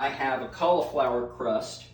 I have a cauliflower crust,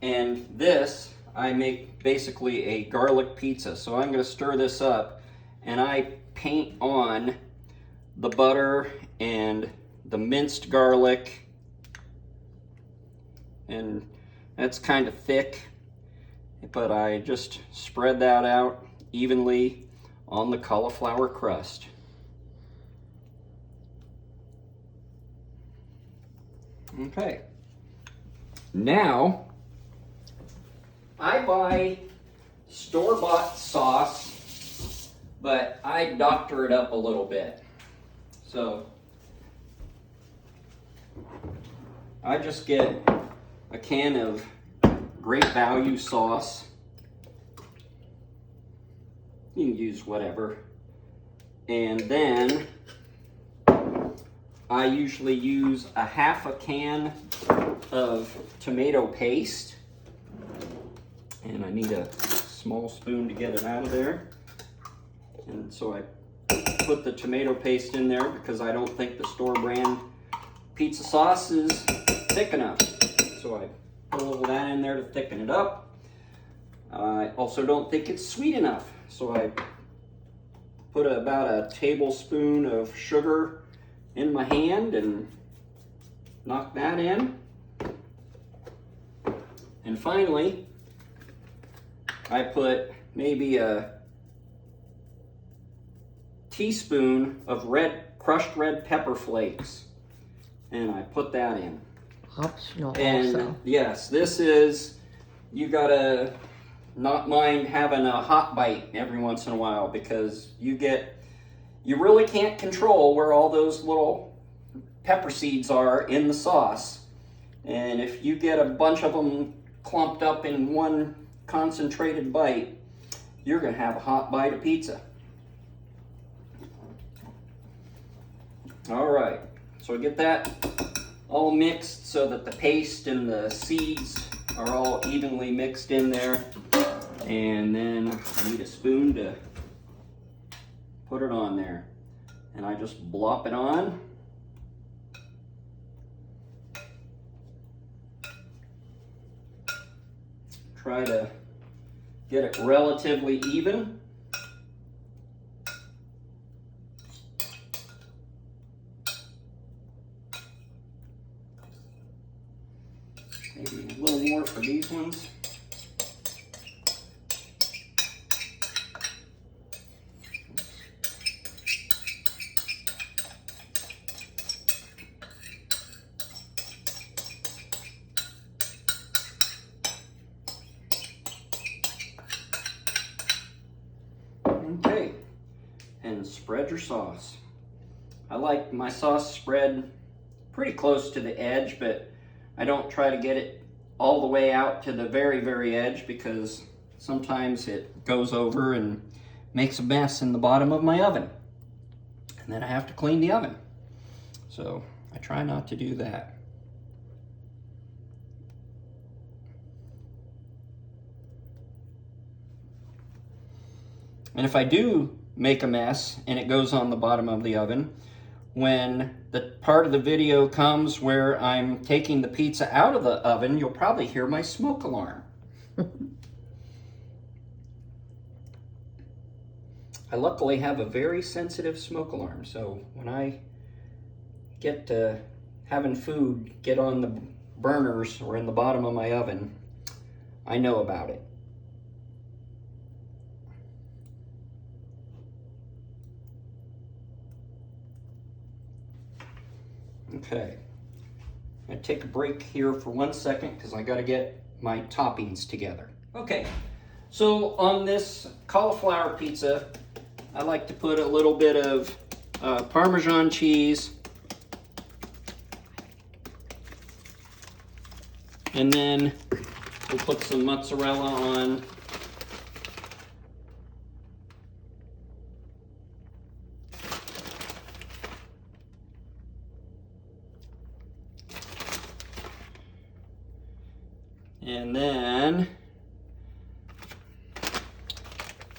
and this I make basically a garlic pizza. So I'm going to stir this up, and I paint on the butter and the minced garlic, and that's kind of thick, but I just spread that out evenly on the cauliflower crust. Okay, now I buy store-bought sauce, but I doctor it up a little bit. So I just get a can of Great Value sauce. You can use whatever. And then I usually use a half a can of tomato paste. And I need a small spoon to get it out of there. And so I put the tomato paste in there because I don't think the store brand pizza sauce is thick enough. So I put a little of that in there to thicken it up. I also don't think it's sweet enough. So I put about a tablespoon of sugar in my hand and knock that in. And finally, I put maybe a teaspoon of crushed red pepper flakes, and I put that in. Optional and also. Yes, this is, you gotta not mind having a hot bite every once in a while, because you really can't control where all those little pepper seeds are in the sauce. And if you get a bunch of them clumped up in one concentrated bite, you're gonna have a hot bite of pizza. All right, so I get that all mixed so that the paste and the seeds are all evenly mixed in there. And then I need a spoon to put it on there. And I just blop it on. Try to get it relatively even. Maybe a little more for these ones. Okay, and spread your sauce. I like my sauce spread pretty close to the edge, but I don't try to get it all the way out to the very, very edge, because sometimes it goes over and makes a mess in the bottom of my oven. And then I have to clean the oven. So I try not to do that. And if I do make a mess and it goes on the bottom of the oven, when the part of the video comes where I'm taking the pizza out of the oven, you'll probably hear my smoke alarm. I luckily have a very sensitive smoke alarm, so when I get to having food get on the burners or in the bottom of my oven, I know about it. Okay, I'm gonna take a break here for 1 second because I gotta get my toppings together. Okay, so on this cauliflower pizza, I like to put a little bit of Parmesan cheese, and then we'll put some mozzarella on. And then,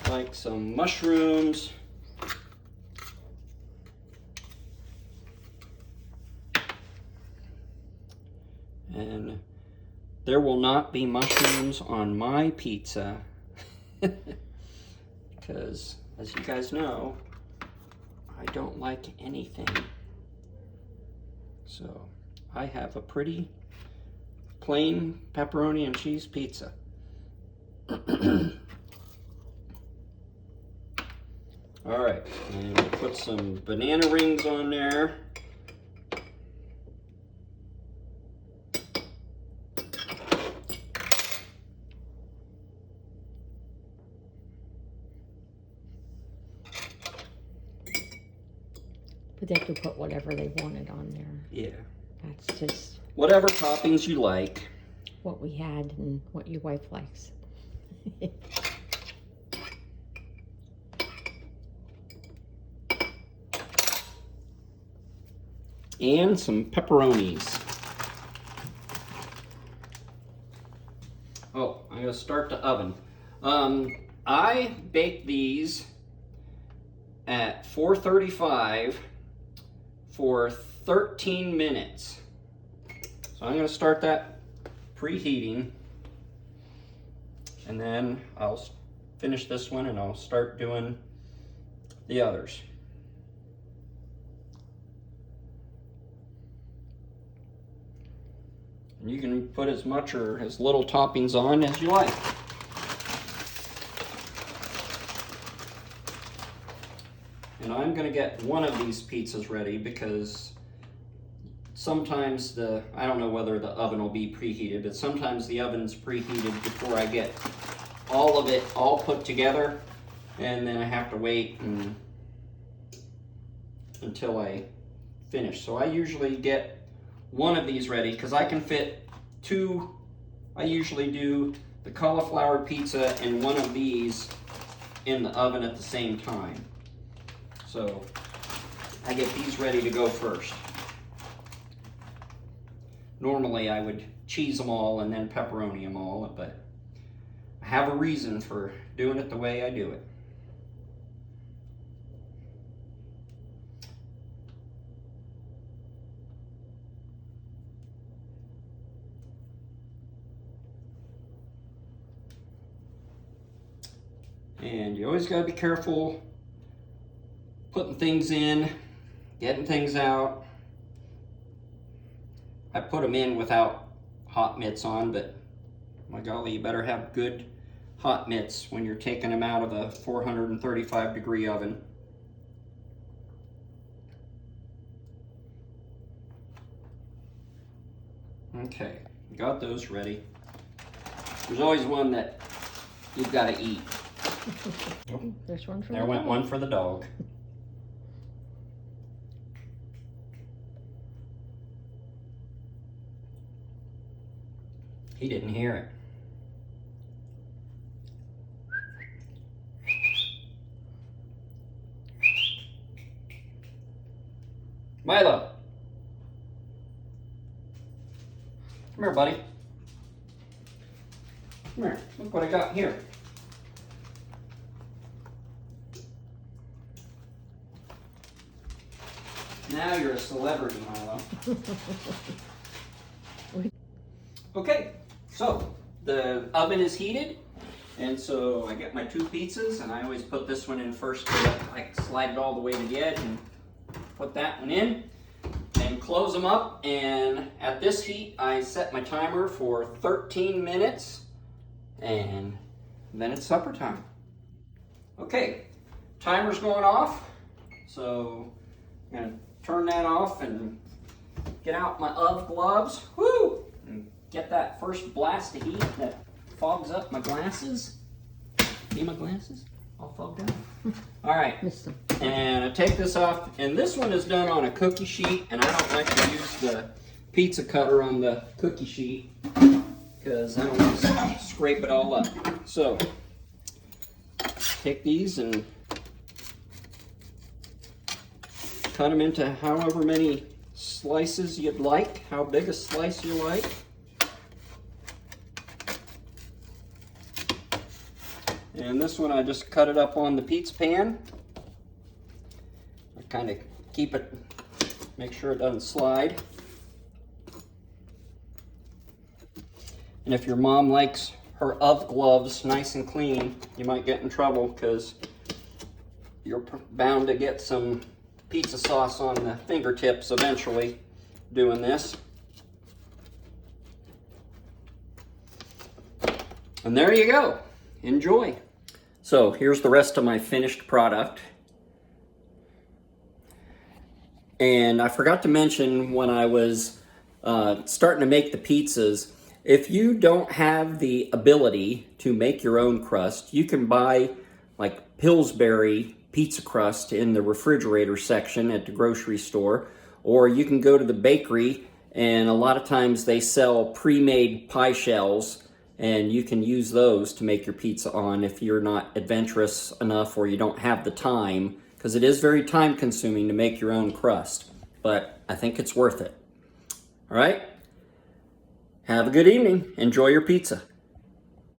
like some mushrooms. And there will not be mushrooms on my pizza. Because, as you guys know, I don't like anything. So, I have a pretty plain pepperoni and cheese pizza. All right, and we'll put some banana rings on there. But they could put whatever they wanted on there. Yeah. That's just Whatever toppings you like. what we had and what your wife likes. And some pepperonis. Oh, I'm gonna start the oven. I baked these at 435 for 13 minutes. So I'm gonna start that preheating, and then I'll finish this one and I'll start doing the others. And you can put as much or as little toppings on as you like. And I'm gonna get one of these pizzas ready because sometimes I don't know whether the oven will be preheated, but sometimes the oven's preheated before I get all of it all put together, and then I have to wait until I finish. So I usually get one of these ready because I can fit two. I usually do the cauliflower pizza and one of these in the oven at the same time. So I get these ready to go first. Normally I would cheese them all and then pepperoni them all, but I have a reason for doing it the way I do it. And you always got to be careful putting things in, getting things out. I put them in without hot mitts on, but my golly, you better have good hot mitts when you're taking them out of a 435 degree oven. Okay, got those ready. There's always one that you've got to eat. There's one for There the went dog. one for the dog. He didn't hear it. Milo. Come here, buddy. Come here. Look what I got here. Now you're a celebrity, Milo. Okay, so the oven is heated, and so I get my two pizzas, and I always put this one in first. I slide it all the way to the edge and put that one in, and close them up. And at this heat, I set my timer for 13 minutes, and then it's supper time. Okay, timer's going off, so I'm gonna turn that off and get out my UV gloves. Woo! And get that first blast of heat that fogs up my glasses. See my glasses? All fogged up? All right, Missed them. and I take this off, and this one is done on a cookie sheet, and I don't like to use the pizza cutter on the cookie sheet because I don't want to scrape it all up. So, take these and cut them into however many slices you'd like, how big a slice you like. And this one I just cut it up on the pizza pan. I kind of keep it, make sure it doesn't slide. And if your mom likes her UV gloves nice and clean, you might get in trouble because you're bound to get some pizza sauce on the fingertips eventually doing this. And there you go. Enjoy. So here's the rest of my finished product. And I forgot to mention when I was starting to make the pizzas, if you don't have the ability to make your own crust, you can buy like Pillsbury pizza crust in the refrigerator section at the grocery store, or you can go to the bakery, and a lot of times they sell pre-made pie shells, and you can use those to make your pizza on if you're not adventurous enough or you don't have the time, because it is very time consuming to make your own crust, but I think it's worth it. All right? Have a good evening. Enjoy your pizza.